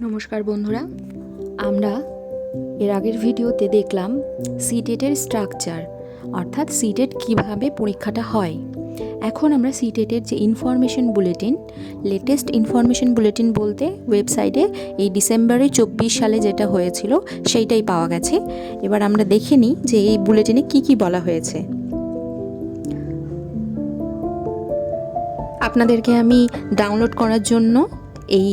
নমস্কার বন্ধুরা, আমরা এর আগের ভিডিওতে দেখলাম সিটেটের স্ট্রাকচার, অর্থাৎ সিটেট কিভাবে পরীক্ষাটা হয়। এখন আমরা সিটেটের যে information bulletin, latest information bulletin বলতে ওয়েবসাইটে এই ডিসেম্বরে 24 সালে যেটা হয়েছিল সেইটাই পাওয়া গেছে। এবার আমরা দেখে নিই যে এই বুলেটিনে কি কি বলা হয়েছে। আপনাদেরকে আমি ডাউনলোড করার জন্য এই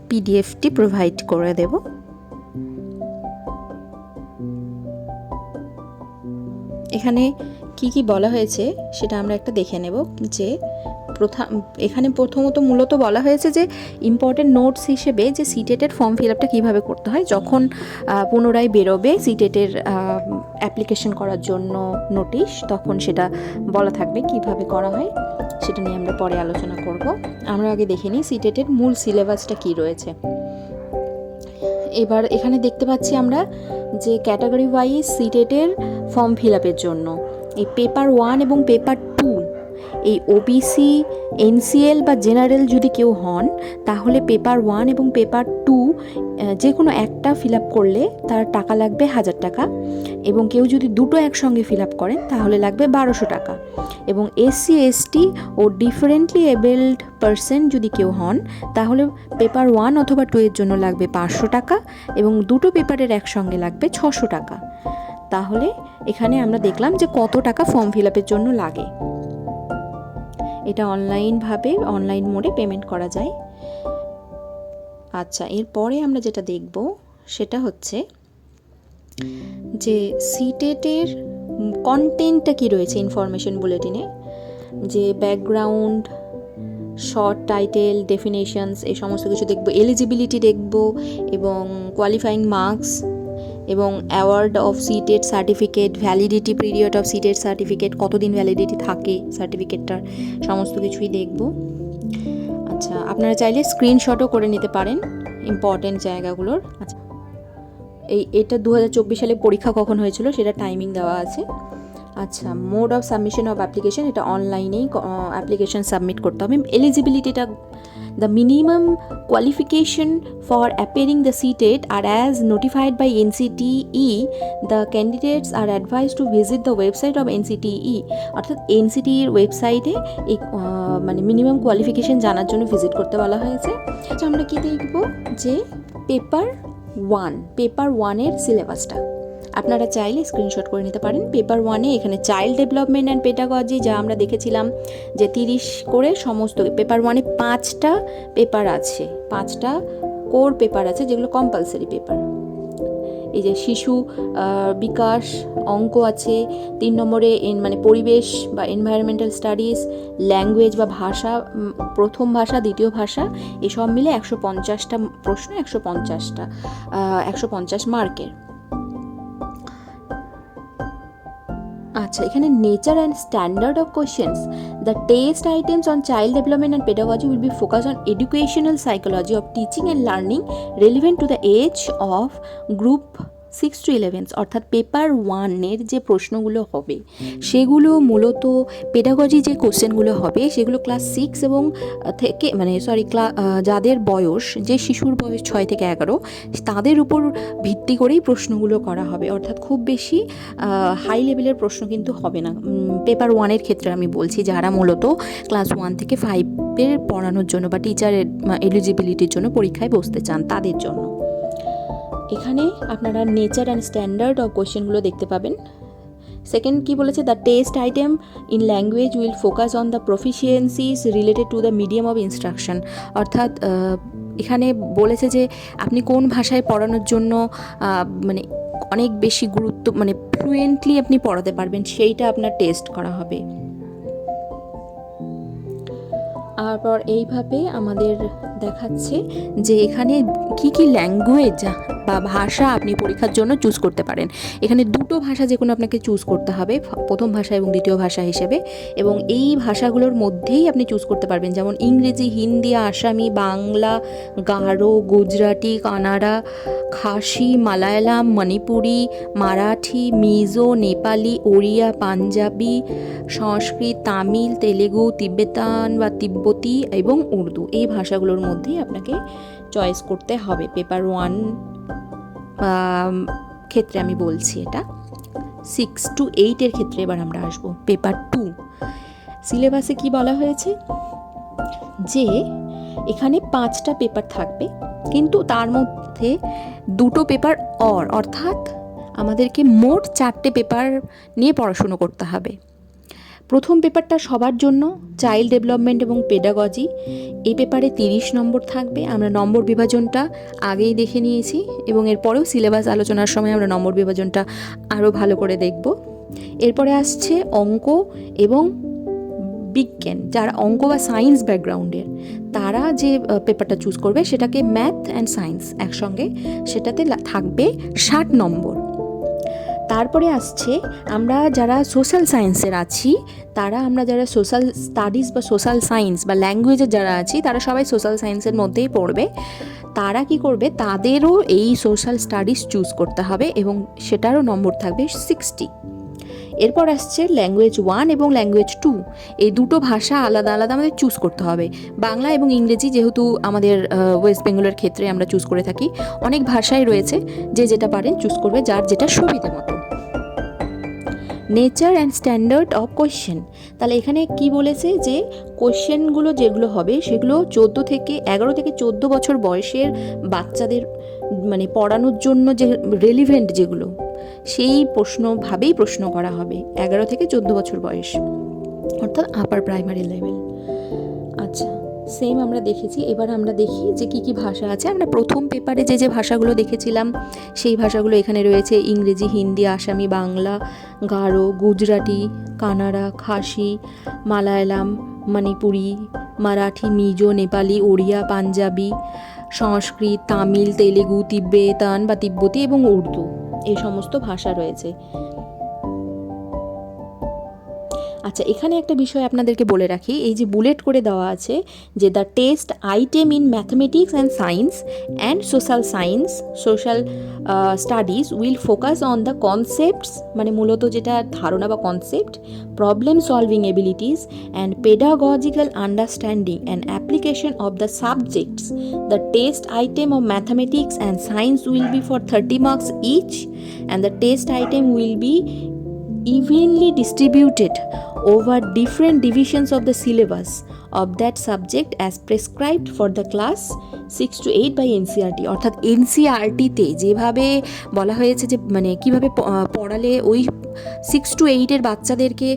পিডিএফটি প্রোভাইড করে দেব। এখানে কি কি বলা হয়েছে সেটা আমরা একটা দেখে নেব। যে এখানে প্রথমত মূলত বলা হয়েছে যে ইম্পর্টেন্ট নোটস হিসেবে যে সিটেটের ফর্ম ফিল আপটা কীভাবে করতে হয়, যখন পুনরায় বেরোবে সিটেটের অ্যাপ্লিকেশন করার জন্য নোটিশ, তখন সেটা বলা থাকবে কিভাবে করা হয়। সেটা নিয়ে আমরা পরে আলোচনা করব। আমরা আগে দেখে নিই সিটেটের মূল সিলেবাসটা কী রয়েছে। এবার এখানে দেখতে পাচ্ছি আমরা যে ক্যাটাগরি ওয়াইজ সিটেটের ফর্ম ফিল আপের জন্য এই পেপার 1 এবং পেপার 2, এই ওবিসি, এনসিএল বা জেনারেল যদি কেউ হন তাহলে পেপার 1 এবং পেপার 2 যে কোনো একটা ফিল আপ করলে তার টাকা লাগবে 1000 টাকা, এবং কেউ যদি দুটো একসঙ্গে ফিল আপ করেন তাহলে লাগবে 1200 টাকা। এবং এসসি, এসটি ও ডিফারেন্টলি এবেলড পারসন যদি কেউ হন তাহলে পেপার 1 অথবা 2 এর জন্য লাগবে 500 টাকা, এবং দুটো পেপারের একসঙ্গে লাগবে 600 টাকা। তাহলে এখানে আমরা দেখলাম যে কত টাকা ফর্ম ফিল আপের জন্য লাগে। এটা অনলাইন মোডে পেমেন্ট করা যায়। আচ্ছা, এরপরে আমরা যেটা দেখব সেটা হচ্ছে যে সিটেটের কন্টেন্টটা কি রয়েছে ইনফরমেশন বুলেটিনে। যে ব্যাকগ্রাউন্ড, শর্ট টাইটেল, ডেফিনেশনস, এই সমস্ত কিছু দেখব। এলিজিবিলিটি দেখব, এবং কোয়ালিফাইং মার্কস, এবং award of CTET certificate, validity period of CTET certificate, কতদিন ভ্যালিডিটি থাকে সার্টিফিকেটটার, সমস্ত কিছুই দেখব। আচ্ছা, আপনারা চাইলে স্ক্রিনশটও করে নিতে পারেন ইম্পর্টেন্ট জায়গাগুলোর। আচ্ছা, এটা 2024 সালে পরীক্ষা কখন হয়েছিল সেটা টাইমিং দেওয়া আছে। আচ্ছা, mode of submission of application, এটা অনলাইনেই অ্যাপ্লিকেশন সাবমিট করতে হবে। এলিজিবিলিটিটা, the minimum qualification for appearing the CTET are as notified by NCTE. The candidates are advised to visit the website of NCTE. অর্থাৎ NCTE এর ওয়েবসাইটে এই মানে মিনিমাম কোয়ালিফিকেশন জানার জন্য ভিজিট করতে বলা হয়েছে। আচ্ছা, আমরা কি দেখব যে পেপার 1 এর সিলেবাসটা আপনারা চাইলে স্ক্রিনশট করে নিতে পারেন। পেপার 1-এ এখানে চাইল্ড ডেভেলপমেন্ট অ্যান্ড পেডাগজি, যা আমরা দেখেছিলাম যে 30 করে সমস্ত পেপার 1-এ 5টা পেপার আছে, 5টা কোর পেপার আছে যেগুলো কম্পালসারি পেপার। এই যে শিশু বিকাশ, অঙ্ক আছে 3 নম্বরে, মানে পরিবেশ বা এনভায়রনমেন্টাল স্টাডিজ, ল্যাঙ্গুয়েজ বা ভাষা, প্রথম ভাষা, দ্বিতীয় ভাষা, এসব মিলে 150টা প্রশ্ন, 150 মার্কের। আচ্ছা, এখানে nature and standard of questions. The test items on child development and pedagogy will be focus on educational psychology of teaching and learning relevant to the age of group 6 to 11। অর্থাৎ পেপার 1-এর যে প্রশ্নগুলো হবে সেগুলো মূলত pedagogy যে কোশ্চেনগুলো হবে সেগুলো ক্লাস 6 এবং থেকে যাদের বয়স, যে শিশুর বয়স 6 থেকে 11, তাদের উপর ভিত্তি করেই প্রশ্নগুলো করা হবে। অর্থাৎ খুব বেশি হাই লেভেলের প্রশ্ন কিন্তু হবে না পেপার 1-এর ক্ষেত্রে। আমি বলছি যারা মূলত ক্লাস 1 থেকে 5-এর পড়ানোর জন্য বা টিচারের এলিজিবিলিটির জন্য পরীক্ষায় বসতে চান তাদের জন্য। এখানে আপনারা নেচার অ্যান্ড স্ট্যান্ডার্ড অফ কোয়েশ্চেনগুলো দেখতে পাবেন। সেকেন্ড কি বলেছে, the test item in language will focus on the proficiencies related to the medium of instruction. অর্থাৎ এখানে বলেছে যে আপনি কোন ভাষায় পড়ানোর জন্য মানে অনেক বেশি গুরুত্ব, মানে ফ্লুয়েন্টলি আপনি পড়াতে পারবেন, সেইটা আপনার টেস্ট করা হবে। তারপর এইভাবে আমাদের দেখাচ্ছে যে এখানে কি কি ল্যাঙ্গুয়েজ বা ভাষা আপনি পরীক্ষার জন্য চুজ করতে পারেন। এখানে দুটো ভাষা যে কোনো আপনাকে চুজ করতে হবে, প্রথম ভাষা এবং দ্বিতীয় ভাষা হিসেবে, এবং এই ভাষাগুলোর মধ্যেই আপনি চুজ করতে পারবেন, যেমন ইংরেজি, হিন্দি, আসামি, বাংলা, গারো, গুজরাটি, কানাডা, খাসি, মালায়ালাম, মণিপুরি, মারাঠি, মিজো, নেপালি, ওড়িয়া, পাঞ্জাবি, সংস্কৃত, তামিল, তেলেগু, তিব্বেতান বা তিব্বতী এবং উর্দু, এই ভাষাগুলোর মধ্যেই আপনাকে চয়েস করতে হবে। পেপার 1 ক্ষেত্রে আমি বলছি, এটা 6 to 8 এর ক্ষেত্রে এবার আমরা আসবো। পেপার 2 সিলেবাসে কি বলা হয়েছে, যে এখানে 5টা পেপার থাকবে, কিন্তু তার মধ্যে 2টো পেপার অর্থাৎ আমাদেরকে মোট 4টে পেপার নিয়ে পড়াশুনো করতে হবে। প্রথম পেপারটা সবার জন্য, চাইল্ড ডেভেলপমেন্ট এবং পেডাগজি। এই পেপারে 30 নম্বর থাকবে। আমরা নম্বর বিভাজনটা আগেই দেখে নিয়েছি এবং এরপরেও সিলেবাস আলোচনার সময় আমরা নম্বর বিভাজনটা আরও ভালো করে দেখব। এরপরে আসছে অঙ্ক এবং বিজ্ঞান। যারা অঙ্ক বা সায়েন্স ব্যাকগ্রাউন্ডের, তারা যে পেপারটা চুজ করবে সেটাকে ম্যাথ অ্যান্ড সায়েন্স একসঙ্গে, সেটাতে থাকবে 60 নম্বর। তারপরে আসছে আমরা যারা সোশ্যাল সায়েন্সের আছি, আমরা যারা সোশ্যাল স্টাডিজ বা সোশ্যাল সায়েন্স বা ল্যাঙ্গুয়েজের যারা আছি, তারা সবাই সোশ্যাল সায়েন্সের মধ্যেই পড়বে। তারা কি করবে, তাদেরও এই সোশ্যাল স্টাডিজ চুজ করতে হবে এবং সেটারও নম্বর থাকবে 60। এরপর আসছে ল্যাঙ্গুয়েজ 1 এবং ল্যাঙ্গুয়েজ 2। এই দুটো ভাষা আলাদা আলাদা আমাদের চুজ করতে হবে। বাংলা এবং ইংরেজি যেহেতু আমাদের ওয়েস্ট বেঙ্গলের ক্ষেত্রে আমরা চুজ করে থাকি, অনেক ভাষাই রয়েছে, যে যেটা পারেন চুজ করবে, যার যেটা সুবিধে মতো। Nature and standard of question, তাহলে এখানে কি বলেছে, যে কোয়েশ্চেনগুলো যেগুলো হবে সেগুলো 11 থেকে 14 বছর বয়সের বাচ্চাদের মানে পড়ানোর জন্য যে রেলিভেন্ট যেগুলো, সেই প্রশ্নভাবেই প্রশ্ন করা হবে। 11 থেকে 14 বছর বয়স, অর্থাৎ আপার প্রাইমারি লেভেল। আচ্ছা, সেম আমরা দেখেছি। এবার আমরা দেখি যে কি কি ভাষা আছে। আমরা প্রথম পেপারে যে ভাষাগুলো দেখেছিলাম সেই ভাষাগুলো এখানে রয়েছে: ইংরেজি, হিন্দি, আসামি, বাংলা, গারো, গুজরাটি, কানাড়া, খাসি, মালায়ালাম, মণিপুরি, মারাঠি, মিজো, নেপালি, ওড়িয়া, পাঞ্জাবি, সংস্কৃত, তামিল, তেলেগু, তিব্বেতান বা তিব্বতী এবং উর্দু, এই সমস্ত ভাষা রয়েছে। আচ্ছা, এখানে একটা বিষয় আপনাদেরকে বলে রাখি, এই যে বুলেট করে দেওয়া আছে যে the test item in mathematics and science and social studies will focus on the concepts, মানে মূলত যেটা ধারণা বা concept, problem solving abilities and pedagogical understanding and application of the subjects. The test item of mathematics and science will be for 30 marks each, and the test item will be evenly distributed over different divisions of the syllabus of that subject as prescribed for the class 6 to 8 by NCERT। অর্থাৎ NCERT-তে যেভাবে বলা হয়েছে যে মানে কিভাবে পড়ালে ওই 6 to 8-এর বাচ্চাদেরকে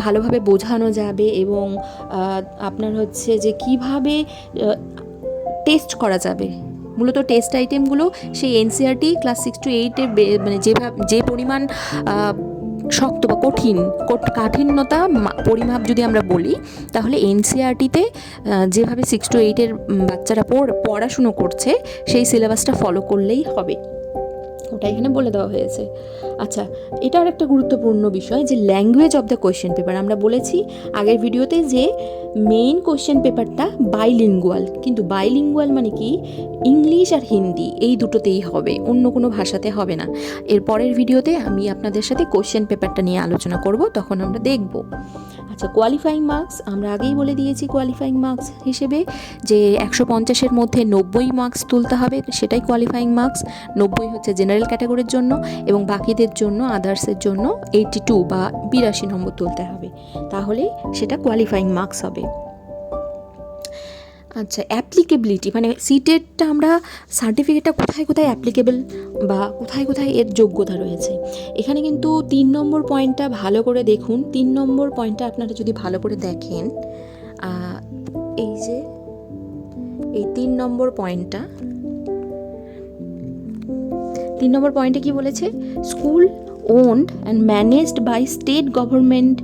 ভালোভাবে বোঝানো যাবে এবং আপনার হচ্ছে যে কিভাবে টেস্ট করা যাবে, মূলত টেস্ট আইটেমগুলো সেই NCERT ক্লাস 6 to 8-এর মানে যে পরিমাণ শক্ত বা কাঠিন্যতা পরিমাপ যদি আমরা বলি, তাহলে NCERT-তে যেভাবে 6 to 8-এর বাচ্চারা পড়াশুনো করছে সেই সিলেবাসটা ফলো করলেই হবে, ওটা এখানে বলে দেওয়া হয়েছে। আচ্ছা, এটা আর একটা গুরুত্বপূর্ণ বিষয় যে language of the question paper. আমরা বলেছি আগের ভিডিওতে যে মেইন কোয়েশ্চেন পেপারটা বাইলিঙ্গুয়াল, কিন্তু বাইলিঙ্গুয়াল মানে কি, ইংলিশ আর হিন্দি এই দুটোতেই হবে, অন্য কোনো ভাষাতে হবে না। এর পরের ভিডিওতে আমি আপনাদের সাথে কোয়েশ্চেন পেপারটা নিয়ে আলোচনা করব, তখন আমরা দেখব। আচ্ছা, কোয়ালিফাইং মার্কস আমরা আগেই বলে দিয়েছি। কোয়ালিফাইং মার্কস হিসেবে যে 150-এর মধ্যে 90 মার্কস তুলতে হবে, সেটাই কোয়ালিফাইং মার্কস। 90 হচ্ছে জেনারেল ক্যাটাগরির জন্য এবং বাকিদের জন্য, আদার্সের জন্য 82 বা 82 নম্বর তুলতে হবে, তাহলে সেটা কোয়ালিফাইং মার্কস হবে। আচ্ছা, অ্যাপ্লিকেবিলিটি মানে সিটেটটা আমরা সার্টিফিকেটটা কোথায় কোথায় অ্যাপ্লিকেবল বা কোথায় কোথায় এর যোগ্যতা রয়েছে, এখানে কিন্তু 3 নম্বর পয়েন্টটা ভালো করে দেখুন। 3 নম্বর পয়েন্টটা আপনারা যদি ভালো করে দেখেন, এই যে এই 3 নম্বর পয়েন্টটা, 3 নম্বর পয়েন্টে কি বলেছে, school owned and managed by state government,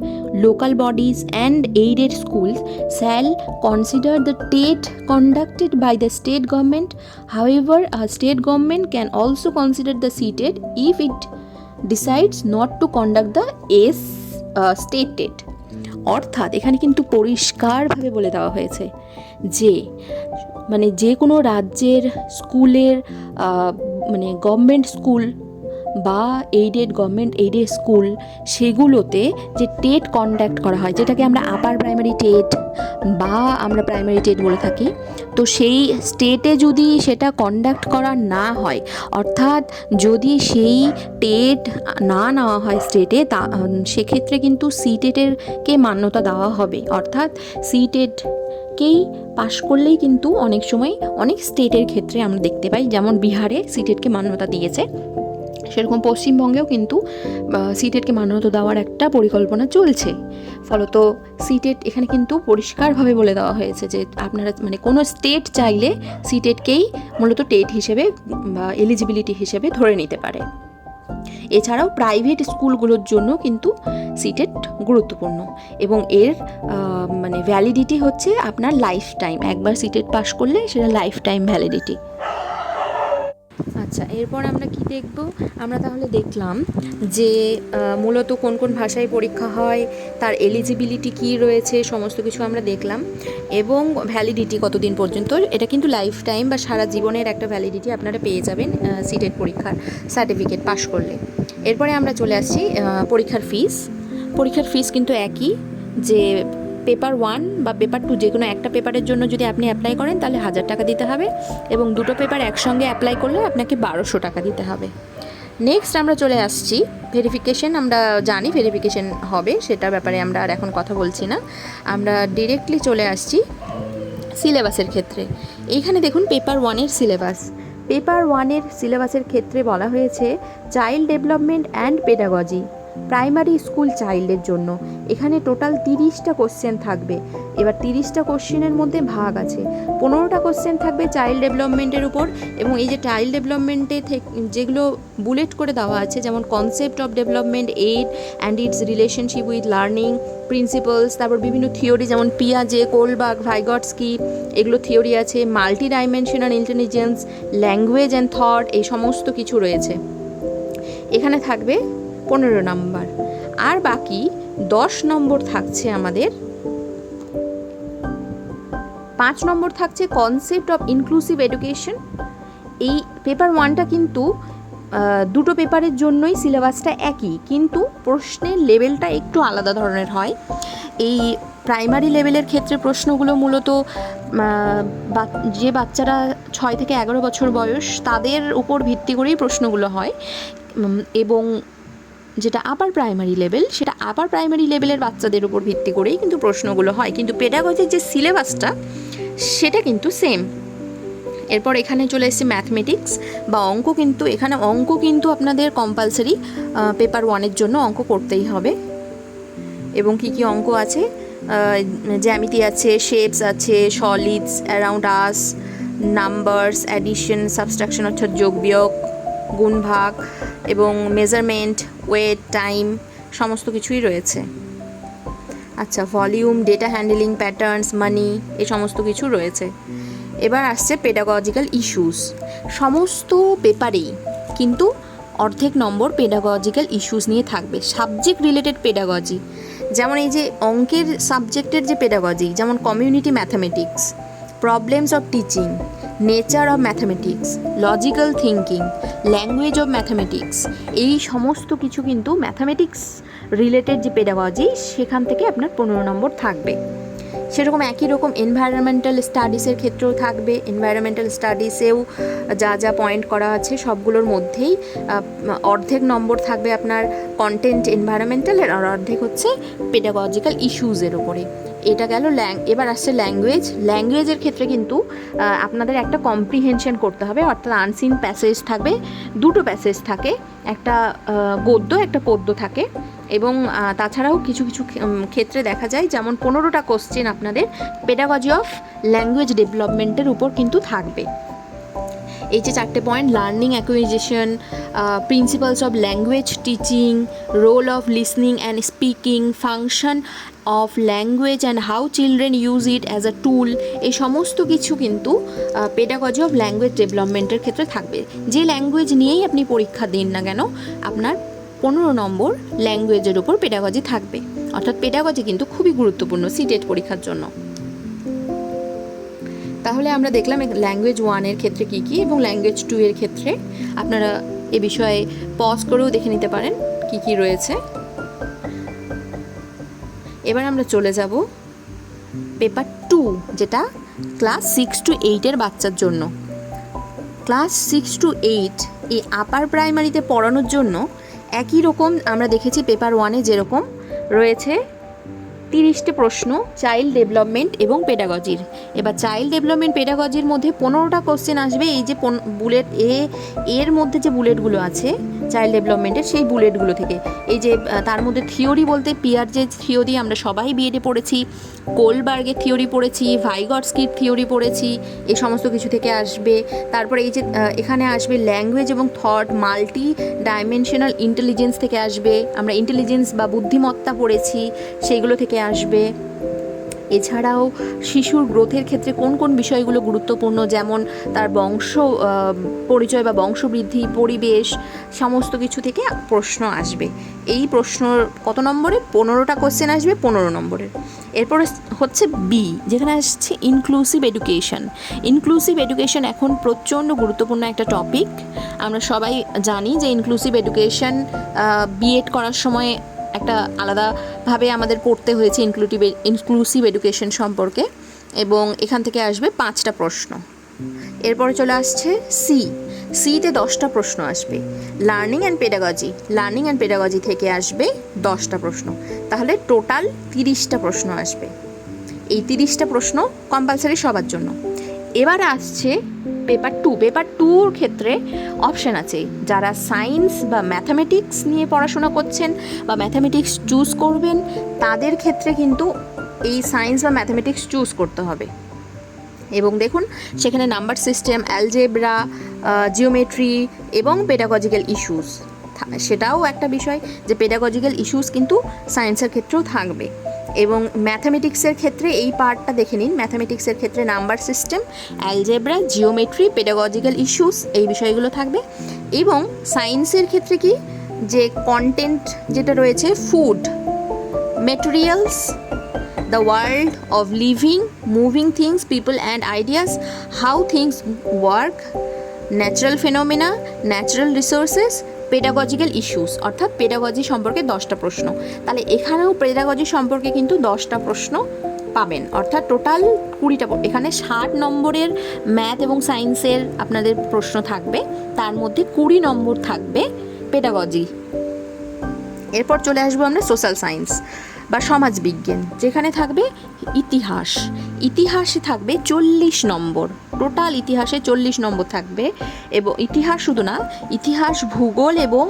local bodies and aided schools shall consider the TET conducted by the state government. However, a state government can also consider the CTET if it decides not to conduct the state TET. অর্থাৎ এখানে কিন্তু পরিষ্কারভাবে বলে দেওয়া হয়েছে যে মানে যে কোনো রাজ্যের স্কুলের মানে গভর্নমেন্ট স্কুল বা গভর্নমেন্ট এইডেড স্কুল সেগুলোতে যে টেট কন্ডাক্ট করা হয়, যেটাকে আমরা আপার প্রাইমারি টেট বা আমরা প্রাইমারি টেট বলে থাকি, তো সেই স্টেটে যদি সেটা কন্ডাক্ট করা না হয়, অর্থাৎ যদি সেই টেট না নেওয়া হয় স্টেটে, তা সেক্ষেত্রে কিন্তু সিটেটেরকে মান্যতা দেওয়া হবে। অর্থাৎ সিটেটকেই পাশ করলেই কিন্তু অনেক সময় অনেক স্টেটের ক্ষেত্রে আমরা দেখতে পাই, যেমন বিহারে সিটেটকে মান্যতা দিয়েছে, সেরকম পশ্চিমবঙ্গেও কিন্তু সিটেটকে মান্যতা দেওয়ার একটা পরিকল্পনা চলছে। ফলত সিটেট এখানে কিন্তু পরিষ্কারভাবে বলে দেওয়া হয়েছে যে আপনারা মানে কোনো স্টেট চাইলে সিটেটকেই মূলত টেট হিসেবে বা এলিজিবিলিটি হিসেবে ধরে নিতে পারে। এছাড়াও প্রাইভেট স্কুলগুলোর জন্য কিন্তু সিটেট গুরুত্বপূর্ণ এবং এর মানে ভ্যালিডিটি হচ্ছে আপনার লাইফ টাইম। একবার সিটেট পাস করলে সেটা লাইফ টাইম ভ্যালিডিটি। আচ্ছা, এরপর আমরা কি দেখব? আমরা তাহলে দেখলাম যে মূলত কোন কোন ভাষায় পরীক্ষা হয়, তার এলিজিবিলিটি কী রয়েছে, সমস্ত কিছু আমরা দেখলাম, এবং ভ্যালিডিটি কতদিন পর্যন্ত। এটা কিন্তু লাইফ টাইম বা সারা জীবনের একটা ভ্যালিডিটি আপনারা পেয়ে যাবেন সিটেট পরীক্ষার সার্টিফিকেট পাস করলে। এরপরে আমরা চলে আসছি পরীক্ষার ফিস। পরীক্ষার ফিস কিন্তু একই, যে পেপার 1 বা পেপার 2 যে কোনো একটা পেপারের জন্য যদি আপনি অ্যাপ্লাই করেন তাহলে 1000 টাকা দিতে হবে, এবং দুটো পেপার একসঙ্গে অ্যাপ্লাই করলে আপনাকে 1200 টাকা দিতে হবে। নেক্সট আমরা চলে আসছি ভেরিফিকেশন। আমরা জানি ভেরিফিকেশন হবে, সেটার ব্যাপারে আমরা আর এখন কথা বলছি না। আমরা ডিরেক্টলি চলে আসছি সিলেবাসের ক্ষেত্রে। এইখানে দেখুন পেপার 1-এর সিলেবাস। পেপার 1-এর সিলেবাসের ক্ষেত্রে বলা হয়েছে child development and pedagogy, primary school চাইল্ডের জন্য। এখানে টোটাল 30টা কোশ্চেন থাকবে। এবার 30টা কোশ্চেনের মধ্যে ভাগ আছে, 15টা কোশ্চেন থাকবে চাইল্ড ডেভেলপমেন্টের উপর, এবং এই যে চাইল্ড ডেভেলপমেন্টে যেগুলো বুলেট করে দেওয়া আছে, যেমন concept of development, aid and it's relationship with learning, principles, তারপর বিভিন্ন থিওরি যেমন পিয়াজে, কোলবার্গ, ভাইগটস্কি, এগুলো থিওরি আছে, multi dimensional intelligence, language and thought, এই সমস্ত কিছু রয়েছে। এখানে থাকবে 15 নম্বর, আর বাকি 10 নম্বর থাকছে আমাদের। 5 নম্বর থাকছে কনসেপ্ট অফ ইনক্লুসিভ এডুকেশন। এই পেপার 1টা কিন্তু দুটো পেপারের জন্যই সিলেবাসটা একই, কিন্তু প্রশ্নের লেভেলটা একটু আলাদা ধরনের হয়। এই প্রাইমারি লেভেলের ক্ষেত্রে প্রশ্নগুলো মূলত যে বাচ্চারা 6 থেকে 11 বছর বয়স তাদের উপর ভিত্তি করেই প্রশ্নগুলো হয়, এবং যেটা আপার প্রাইমারি লেভেল সেটা আপার প্রাইমারি লেভেলের বাচ্চাদের উপর ভিত্তি করেই কিন্তু প্রশ্নগুলো হয়, কিন্তু পেডাগজির যে সিলেবাসটা সেটা কিন্তু সেম। এরপর এখানে চলে এসেছে ম্যাথমেটিক্স বা অঙ্ক। কিন্তু এখানে অঙ্ক কিন্তু আপনাদের কম্পালসারি, পেপার 1-এর জন্য অঙ্ক করতেই হবে। এবং কি কি অঙ্ক আছে? জ্যামিতি আছে, শেপস আছে, solids, around us, numbers, addition, subtraction অর্থাৎ যোগ বিয়োগ, গুণ ভাগ, এবং মেজারমেন্ট, ওয়েট, টাইম, সমস্ত কিছুই রয়েছে। আচ্ছা, ভলিউম, ডেটা হ্যান্ডলিং, প্যাটার্নস, মানি, এই সমস্ত কিছু রয়েছে। এবার আসছে পেডাগজিক্যাল ইস্যুস। সমস্ত পেপারেই কিন্তু অর্ধেক নম্বর পেডাগজিক্যাল ইস্যুস নিয়ে থাকবে, সাবজেক্ট রিলেটেড পেডাগজি। যেমন এই যে অঙ্কের সাবজেক্টের যে পেডাগজি, যেমন community mathematics, problems of teaching, nature of mathematics, logical thinking, language of mathematics, এই সমস্ত কিছু কিন্তু ম্যাথামেটিক্স রিলেটেড যে পেডাগজি সেখান থেকে আপনার 15 নম্বর থাকবে। সেরকম একই রকম এনভায়রনমেন্টাল স্টাডিজের ক্ষেত্রেও থাকবে। এনভায়রনমেন্টাল স্টাডিজেও যা যা পয়েন্ট করা আছে সবগুলোর মধ্যেই অর্ধেক নম্বর থাকবে আপনার কন্টেন্ট এনভায়রনমেন্টালের, আর অর্ধেক হচ্ছে পেডাগজিক্যাল ইস্যুজের উপরে। এটা গেল এবার আসছে ল্যাঙ্গুয়েজ। ল্যাঙ্গুয়েজের ক্ষেত্রে কিন্তু আপনাদের একটা কম্প্রিহেনশন করতে হবে, অর্থাৎ আনসিন প্যাসেজ থাকবে, দুটো প্যাসেজ থাকে, একটা গদ্য একটা পদ্য থাকে, এবং তাছাড়াও কিছু কিছু ক্ষেত্রে দেখা যায় যেমন 15টা কোশ্চেন আপনাদের পেডাগজি অফ ল্যাঙ্গুয়েজ ডেভেলপমেন্টের উপর কিন্তু থাকবে। এই যে 4টে point, learning acquisition, principles of language teaching, role of listening and speaking, function of language and how children use it as a tool, এই সমস্ত কিছু কিন্তু পেডাগজি অফ ল্যাঙ্গুয়েজ ডেভেলপমেন্টের ক্ষেত্রে থাকবে। যে ল্যাঙ্গুয়েজ নিয়েই আপনি পরীক্ষা দিন না কেন, আপনার 15 নম্বর ল্যাঙ্গুয়েজের উপর পেডাগজি থাকবে। অর্থাৎ পেডাগজি কিন্তু খুবই গুরুত্বপূর্ণ সিটেট পরীক্ষার জন্য। তাহলে আমরা দেখলাম ল্যাঙ্গুয়েজ 1-এর ক্ষেত্রে কী কী এবং ল্যাঙ্গুয়েজ 2-এর ক্ষেত্রে আপনারা এ বিষয়ে পজ করেও দেখে নিতে পারেন কী কী রয়েছে। এবার আমরা চলে যাব পেপার 2, যেটা ক্লাস 6 to 8-এর বাচ্চার জন্য। ক্লাস 6 to 8 এই আপার প্রাইমারিতে পড়ানোর জন্য একই রকম আমরা দেখেছি পেপার 1-এ যেরকম রয়েছে 30টে প্রশ্ন চাইল্ড ডেভেলপমেন্ট এবং পেডাগজির। এবার চাইল্ড ডেভেলপমেন্ট পেডাগজির মধ্যে 15টা কোশ্চেন আসবে। এই যে বুলেট এর মধ্যে যে বুলেটগুলো আছে চাইল্ড ডেভেলপমেন্টের, সেই বুলেটগুলো থেকে। এই যে তার মধ্যে থিওরি বলতে পিয়াজের থিওরি আমরা সবাই বিএডে পড়েছি, কোলবার্গের থিওরি পড়েছি, ভাইগটস্কির থিওরি পড়েছি, এই সমস্ত কিছু থেকে আসবে। তারপরে এই যে এখানে আসবে ল্যাঙ্গুয়েজ এবং থট, মাল্টি ডাইমেনশনাল ইন্টেলিজেন্স থেকে আসবে। আমরা ইন্টেলিজেন্স বা বুদ্ধিমত্তা পড়েছি, সেইগুলো থেকে আসবে। এছাড়াও শিশুর গ্রোথের ক্ষেত্রে কোন কোন বিষয়গুলো গুরুত্বপূর্ণ, যেমন তার বংশ পরিচয় বা বংশবৃদ্ধি, পরিবেশ, সমস্ত কিছু থেকে প্রশ্ন আসবে। এই প্রশ্ন কত নম্বরের? 15টা কোশ্চেন আসবে 15 নম্বরের। এরপরে হচ্ছে বি, যেখানে আসছে ইনক্লুসিভ এডুকেশন। ইনক্লুসিভ এডুকেশন এখন প্রচণ্ড গুরুত্বপূর্ণ একটা টপিক। আমরা সবাই জানি যে ইনক্লুসিভ এডুকেশন বিএড করার সময় একটা আলাদাভাবে আমাদের পড়তে হয়েছে ইনক্লুসিভ এডুকেশন সম্পর্কে, এবং এখান থেকে আসবে 5টা প্রশ্ন। এরপরে চলে আসছে সিতে 10টা প্রশ্ন আসবে। লার্নিং অ্যান্ড পেডাগজি থেকে আসবে 10টা প্রশ্ন। তাহলে টোটাল 30টা প্রশ্ন আসবে। এই 30টা প্রশ্ন কম্পালসারি সবার জন্য। এবার আসছে পেপার 2-র ক্ষেত্রে অপশান আছে। যারা সায়েন্স বা ম্যাথামেটিক্স নিয়ে পড়াশোনা করছেন বা ম্যাথামেটিক্স চুজ করবেন, তাদের ক্ষেত্রে কিন্তু এই সায়েন্স বা ম্যাথামেটিক্স চুজ করতে হবে। এবং দেখুন সেখানে নাম্বার সিস্টেম, অ্যালজেব্রা, জিওমেট্রি এবং পেডাগজিক্যাল ইস্যুস, সেটাও একটা বিষয় যে পেডাগজিক্যাল ইস্যুস কিন্তু সায়েন্সের ক্ষেত্রেও থাকবে। এবং ম্যাথামেটিক্সের ক্ষেত্রে এই পার্টটা দেখে নিন। ম্যাথামেটিক্সের ক্ষেত্রে number system, algebra, geometry, pedagogical issues, এই বিষয়গুলো থাকবে। এবং সায়েন্সের ক্ষেত্রে কি, যে কন্টেন্ট যেটা রয়েছে, food, materials, the world of living, moving things, people and ideas, how things work, natural phenomena, natural resources, pedagogical issues, অর্থাৎ পেডাগজি সম্পর্কে 10টা প্রশ্ন। তাহলে এখানেও পেডাগজি সম্পর্কে কিন্তু 10টা প্রশ্ন পাবেন, অর্থাৎ টোটাল 20টা। এখানে 60 নম্বরের ম্যাথ এবং সায়েন্সের আপনাদের প্রশ্ন থাকবে, তার মধ্যে 20 নম্বর থাকবে পেডাগজি। এরপর চলে আসবো আমরা সোশ্যাল সায়েন্স বা সমাজবিজ্ঞান, যেখানে থাকবে ইতিহাসে থাকবে 40 নম্বর। টোটাল ইতিহাসে 40 নম্বর থাকবে। এবং ইতিহাস শুধু না, ইতিহাস, ভূগোল এবং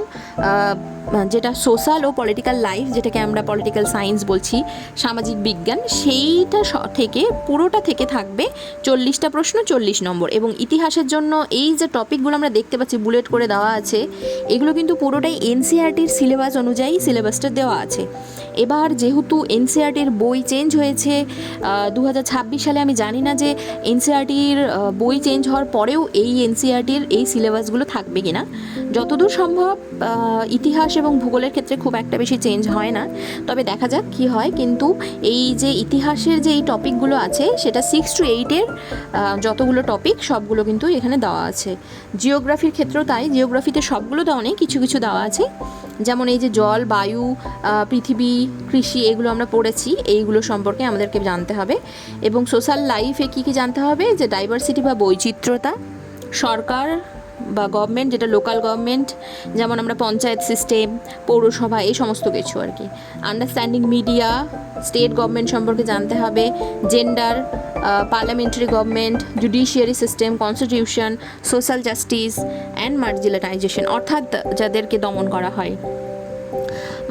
যেটা সোশ্যাল ও পলিটিক্যাল লাইফ, যেটাকে আমরা পলিটিক্যাল সায়েন্স বলছি, সামাজিক বিজ্ঞান, সেইটা থেকে পুরোটা থেকে থাকবে 40টা প্রশ্ন, 40 নম্বর। এবং ইতিহাসের জন্য এই যে টপিকগুলো আমরা দেখতে পাচ্ছি বুলেট করে দেওয়া আছে, এগুলো কিন্তু পুরোটাই এনসিইআরটির সিলেবাস অনুযায়ী সিলেবাসটা দেওয়া আছে। এবার যেহেতু এনসিইআরটির বই চেঞ্জ হয়েছে 2026 সালে, আমি জানি না যে এনসিইআরটির বই চেঞ্জ হওয়ার পরেও এই এনসিইআরটির এই সিলেবাসগুলো থাকবে কিনা। যতদূর সম্ভব ইতিহাস এবং ভূগোলের ক্ষেত্রে খুব একটা বেশি চেঞ্জ হয় না, তবে দেখা যাক কি হয়। কিন্তু এই যে ইতিহাসের যে এই টপিকগুলো আছে, সেটা 6 to 8-এর যতগুলো টপিক সবগুলো কিন্তু এখানে দেওয়া আছে। জিওগ্রাফির ক্ষেত্রেও তাই, জিওগ্রাফিতে সবগুলো দেওয়া নেই, কিছু কিছু দেওয়া আছে। যেমন এই যে জল, বায়ু, পৃথিবী, কৃষি, এগুলো আমরা পড়েছি, এইগুলো সম্পর্কে আমাদেরকে জানতে হবে। এবং সোশ্যাল লাইফে কী কী জানতে হবে, যে ডাইভার্সিটি বা বৈচিত্র্যতা, সরকার বা গভর্নমেন্ট, যেটা লোকাল গভর্নমেন্ট, যেমন আমরা পঞ্চায়েত সিস্টেম, পৌরসভা, এই সমস্ত কিছু আর কি। আন্ডারস্ট্যান্ডিং মিডিয়া, স্টেট গভর্নমেন্ট সম্পর্কে জানতে হবে, gender, parliamentary government, judiciary system, constitution, social justice and marginalisation, অর্থাৎ যাদেরকে দমন করা হয়,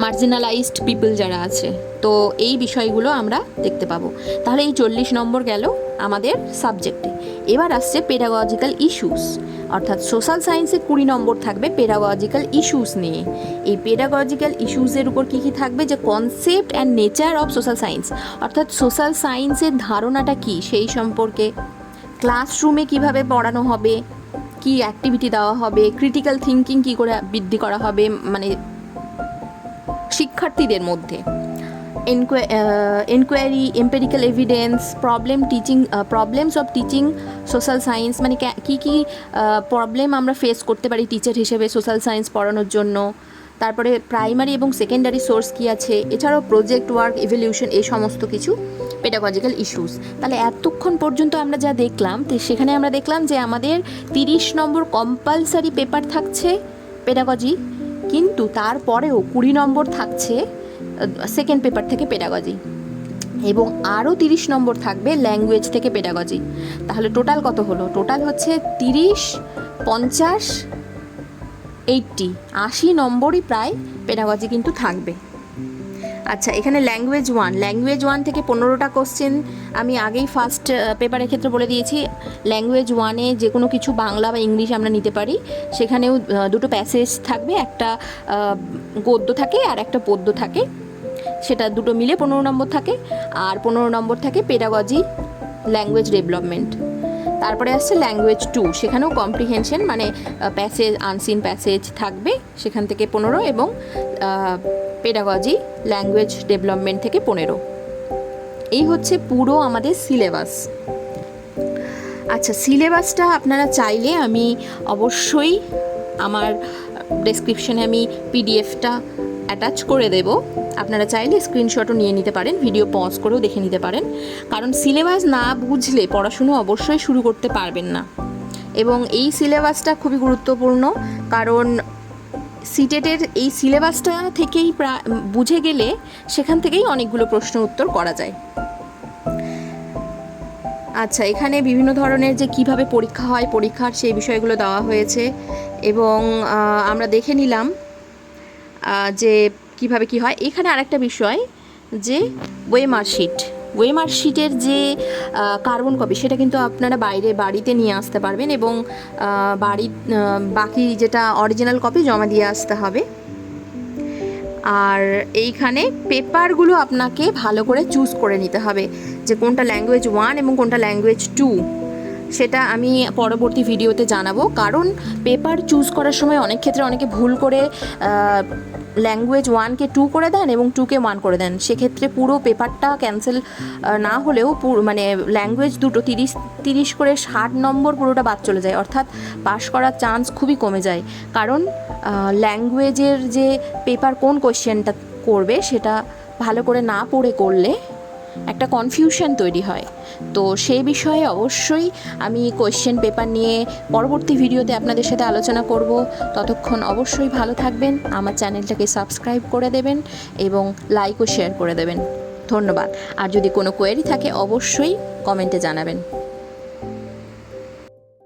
মার্জিনালাইজড পিপল যারা আছে। তো এই বিষয়গুলো আমরা দেখতে পাবো। তাহলে এই 40 নম্বর গেল আমাদের সাবজেক্টে। এবার আসছে পেডাগজিক্যাল ইস্যুস, অর্থাৎ সোশ্যাল সায়েন্সে 20 নম্বর থাকবে পেডাগজিক্যাল ইস্যুস নিয়ে। এই পেডাগজিক্যাল ইস্যুসের উপর কী কী থাকবে, যে concept and nature of social science, অর্থাৎ সোশ্যাল সায়েন্সের ধারণাটা কী সেই সম্পর্কে, ক্লাসরুমে কিভাবে পড়ানো হবে, কি অ্যাক্টিভিটি দেওয়া হবে, ক্রিটিক্যাল থিঙ্কিং কী করে বৃদ্ধি করা হবে মানে শিক্ষার্থীদের মধ্যে, enquiry, empirical evidence, problems of teaching social science, মানে কী কী প্রবলেম আমরা ফেস করতে পারি টিচার হিসেবে সোশ্যাল সায়েন্স পড়ানোর জন্য, তারপরে প্রাইমারি এবং সেকেন্ডারি সোর্স কী আছে, এছাড়াও প্রজেক্ট ওয়ার্ক, ইভ্যালুয়েশন, এই সমস্ত কিছু পেডাগজিক্যাল ইস্যুস। তাহলে এতক্ষণ পর্যন্ত আমরা যা দেখলাম, তো সেখানে আমরা দেখলাম যে আমাদের 30 নম্বর কম্পালসারি পেপার থাকছে পেডাগজি, কিন্তু তারপরেও 20 নম্বর থাকছে সেকেন্ড পেপার থেকে পেডাগজি, এবং আরও 30 নম্বর থাকবে ল্যাঙ্গুয়েজ থেকে পেডাগজি। তাহলে টোটাল কত হলো? টোটাল হচ্ছে 30, 50, 80 নম্বরই প্রায় পেডাগজি কিন্তু থাকবে। আচ্ছা, এখানে ল্যাঙ্গুয়েজ ওয়ান থেকে 15টা কোশ্চেন আমি আগেই ফার্স্ট পেপারের ক্ষেত্রে বলে দিয়েছি। ল্যাঙ্গুয়েজ 1-এ যে কোনো কিছু বাংলা বা ইংলিশ আমরা নিতে পারি, সেখানেও দুটো প্যাসেজ থাকবে, একটা গদ্য থাকে আর একটা পদ্য থাকে, সেটা দুটো মিলে 15 নম্বর থাকে। আর 15 নম্বর থাকে পেডাগজি ল্যাঙ্গুয়েজ ডেভেলপমেন্ট। তারপরে আসছে ল্যাঙ্গুয়েজ 2, সেখানেও কম্প্রিহেনশন মানে প্যাসেজ, আনসিন প্যাসেজ থাকবে, সেখান থেকে 15, এবং পেডাগজি ল্যাঙ্গুয়েজ ডেভেলপমেন্ট থেকে 15। এই হচ্ছে পুরো আমাদের সিলেবাস। আচ্ছা, সিলেবাসটা আপনারা চাইলে আমি অবশ্যই আমার ডেসক্রিপশনে আমি পিডিএফটা অ্যাটাচ করে দেব, আপনারা চাইলে স্ক্রিনশটও নিয়ে নিতে পারেন, ভিডিও পজ করেও দেখে নিতে পারেন, কারণ সিলেবাস না বুঝলে পড়াশুনো অবশ্যই শুরু করতে পারবেন না। এবং এই সিলেবাসটা খুবই গুরুত্বপূর্ণ, কারণ সিটেটের এই সিলেবাসটা থেকেই বুঝে গেলে সেখান থেকেই অনেকগুলো প্রশ্ন উত্তর করা যায়। আচ্ছা, এখানে বিভিন্ন ধরনের যে কিভাবে পরীক্ষা হয়, পরীক্ষার সেই বিষয়গুলো দেওয়া হয়েছে, এবং আমরা দেখে নিলাম যে কিভাবে কি হয়। এখানে আরেকটা বিষয় যে ওয়েমার্কশিটের যে কার্বন কপি, সেটা কিন্তু আপনারা বাড়িতে নিয়ে আসতে পারবেন, এবং বাকি যেটা অরিজিনাল কপি জমা দিয়ে আসতে হবে। আর এইখানে পেপারগুলো আপনাকে ভালো করে চুজ করে নিতে হবে, যে কোনটা ল্যাঙ্গুয়েজ 1 এবং কোনটা ল্যাঙ্গুয়েজ 2, সেটা আমি পরবর্তী ভিডিওতে জানাবো। কারণ পেপার চুজ করার সময় অনেক ক্ষেত্রে অনেকে ভুল করে ল্যাঙ্গুয়েজ 1কে 2 করে দেন এবং 2কে 1 করে দেন, সেক্ষেত্রে পুরো পেপারটা ক্যান্সেল না হলেও মানে ল্যাঙ্গুয়েজ দুটো 30 করে 60 নম্বর পুরোটা বাদ চলে যায়, অর্থাৎ পাস করার চান্স খুবই কমে যায়। কারণ ল্যাঙ্গুয়েজের যে পেপার কোন কোয়েশ্চেনটা করবে সেটা ভালো করে না পড়ে করলে একটা কনফিউশন তৈরি হয়। তো সেই বিষয়ে অবশ্যই আমি কোয়েশ্চেন পেপার নিয়ে পরবর্তী ভিডিওতে আপনাদের সাথে আলোচনা করব। ততক্ষণ অবশ্যই ভালো থাকবেন, আমার চ্যানেলটাকে সাবস্ক্রাইব করে দেবেন এবং লাইক ও শেয়ার করে দেবেন। ধন্যবাদ। আর যদি কোনো কোয়েরি থাকে অবশ্যই কমেন্টে জানাবেন।